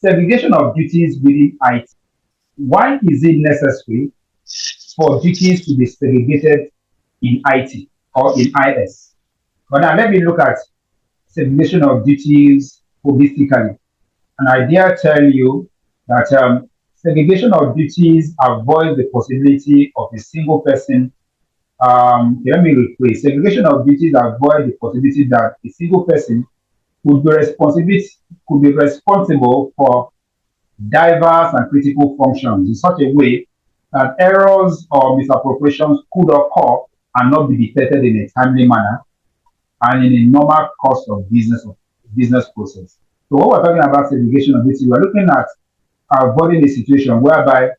Segregation of duties within IT. Why is it necessary for duties to be segregated in IT or in IS? But now let me look at segregation of duties holistically. And I dare tell you that segregation of duties avoids the possibility of a single person. Let me rephrase. Segregation of duties avoids the possibility that a single person could be responsible for diverse and critical functions in such a way that errors or misappropriations could occur and not be detected in a timely manner and in a normal course of business process. So what we're talking about segregation of duty, we're looking at avoiding a situation whereby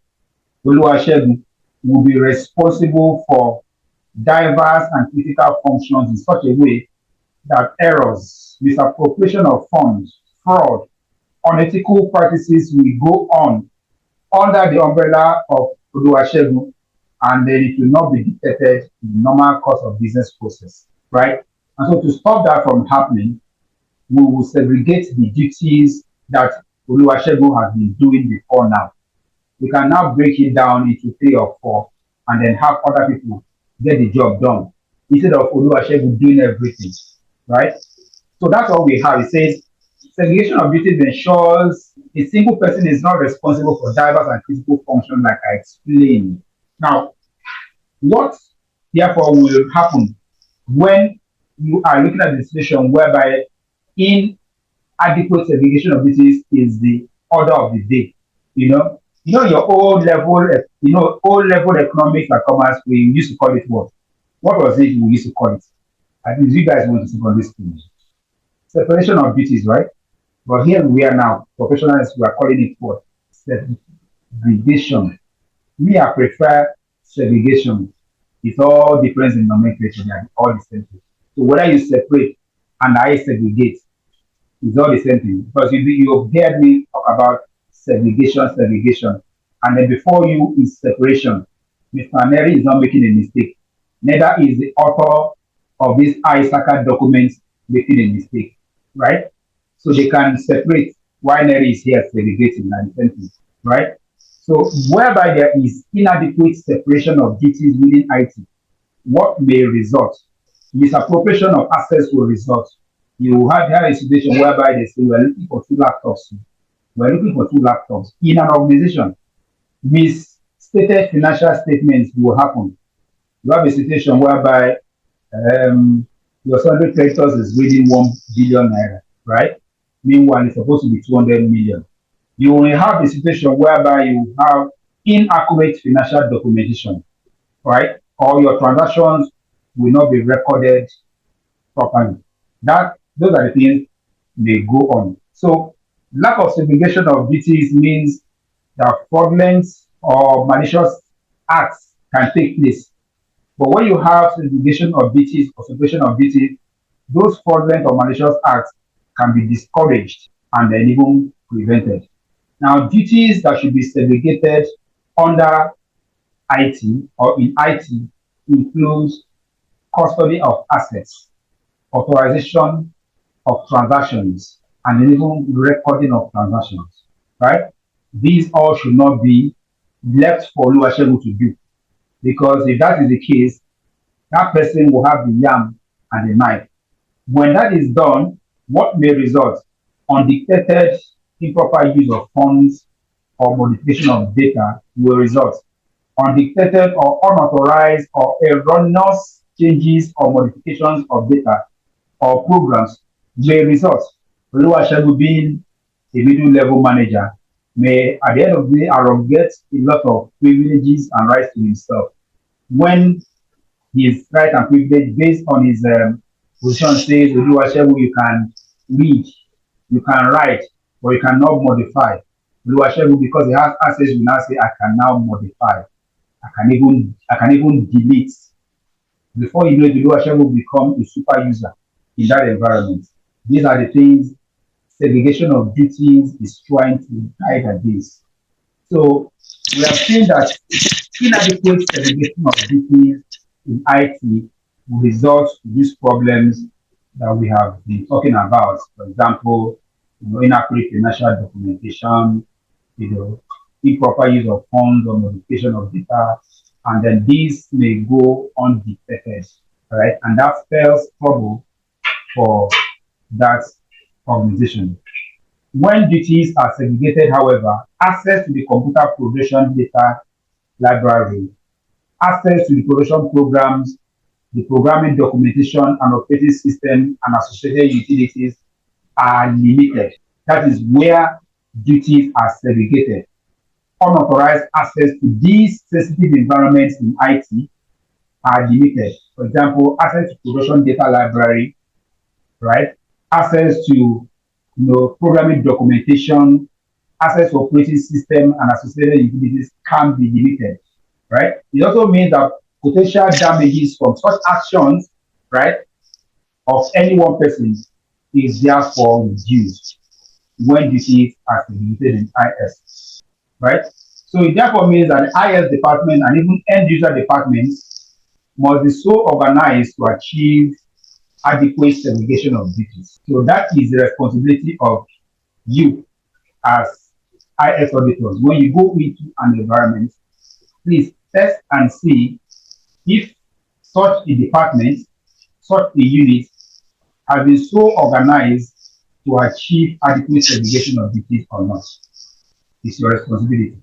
Oluwasegun will be responsible for diverse and critical functions in such a way that errors, misappropriation of funds, fraud, unethical practices will go on under the umbrella of Oluwasegun, and then it will not be detected in the normal course of business process, right? And so to stop that from happening, we will segregate the duties that Oluwasegun has been doing before now. We can now break it down into 3 or 4 and then have other people get the job done instead of Oluwasegun doing everything, right? So that's what we have. It says segregation of duties ensures a single person is not responsible for diverse and critical functions, like I explained. Now, what therefore will happen when you are looking at the situation whereby inadequate segregation of duties is the order of the day? Your old level economics and commerce, we used to call it what? What was it we used to call it? I think you guys went to secondary school. Separation of duties, right? But here we are now, professionals, we are calling it what? Segregation. Me, I prefer segregation. It all depends in nomenclature, they are all the same thing. So whether you separate and I segregate, it's all the same thing. Because you heard me talk about segregation, and then before you is separation. Mr. Neri is not making a mistake. Neither is the author of this ISACA document making a mistake, right? So they can separate why Neri is here segregating and the same thing, right? So whereby there is inadequate separation of duties within IT, what may result? Misappropriation of assets will result. You have a situation whereby they say we're looking for 2 laptops. We're looking for 2 laptops in an organization. Misstated financial statements will happen. You have a situation whereby your sundry creditors is reading 1 billion naira, right? Meanwhile, it's supposed to be 200 million. You will have a situation whereby you have inaccurate financial documentation, right? Or your transactions will not be recorded properly. Those are the things they go on. So lack of segregation of duties means that fraudulent or malicious acts can take place. But when you have segregation of duties or separation of duties, those fraudulent or malicious acts can be discouraged and then even prevented. Now, duties that should be segregated under IT or in IT includes custody of assets, authorization of transactions, and even recording of transactions, right? These all should not be left for Oluwasegun to do, because if that is the case, that person will have the yam and the knife. When that is done, what may result? Undetected improper use of funds or modification of data will result. Undetected or unauthorized or erroneous changes or modifications of data or programs may result. Oluwasegun, being a middle level manager, may at the end of the day arrogate a lot of privileges and rights to himself when his right and privilege based on his position says, Oluwasegun, you can read, you can write, but you cannot modify. Oluwasegun, because he has access, will now say, I can now modify. I can even delete. Before you know it, Oluwasegun will become a super user in that environment. These are the things segregation of duties is trying to guide against. So we have seen that inadequate segregation of duties in IT will result to these problems that we have been talking about. For example, inaccurate financial documentation, improper use of funds or modification of data, and then these may go undetected, right? And that spells trouble for that organization. When duties are segregated, however, access to the computer progression data library, access to the production programs, the programming documentation and operating system and associated utilities are limited. That is where duties are segregated. Unauthorized access to these sensitive environments in IT are limited. For example, access to production data library, right? Access to programming documentation, access to operating system and associated utilities can be limited, right? It also means that potential damages from such actions, right, of any one person is therefore reduced when duties are segregated in IS, right? So it therefore means that the IS department and even end user departments must be so organized to achieve adequate segregation of duties. So that is the responsibility of you as IS auditors. When you go into an environment, please test and see if such a department, such a unit has been so organized to achieve adequate segregation of duties or not. It's your responsibility.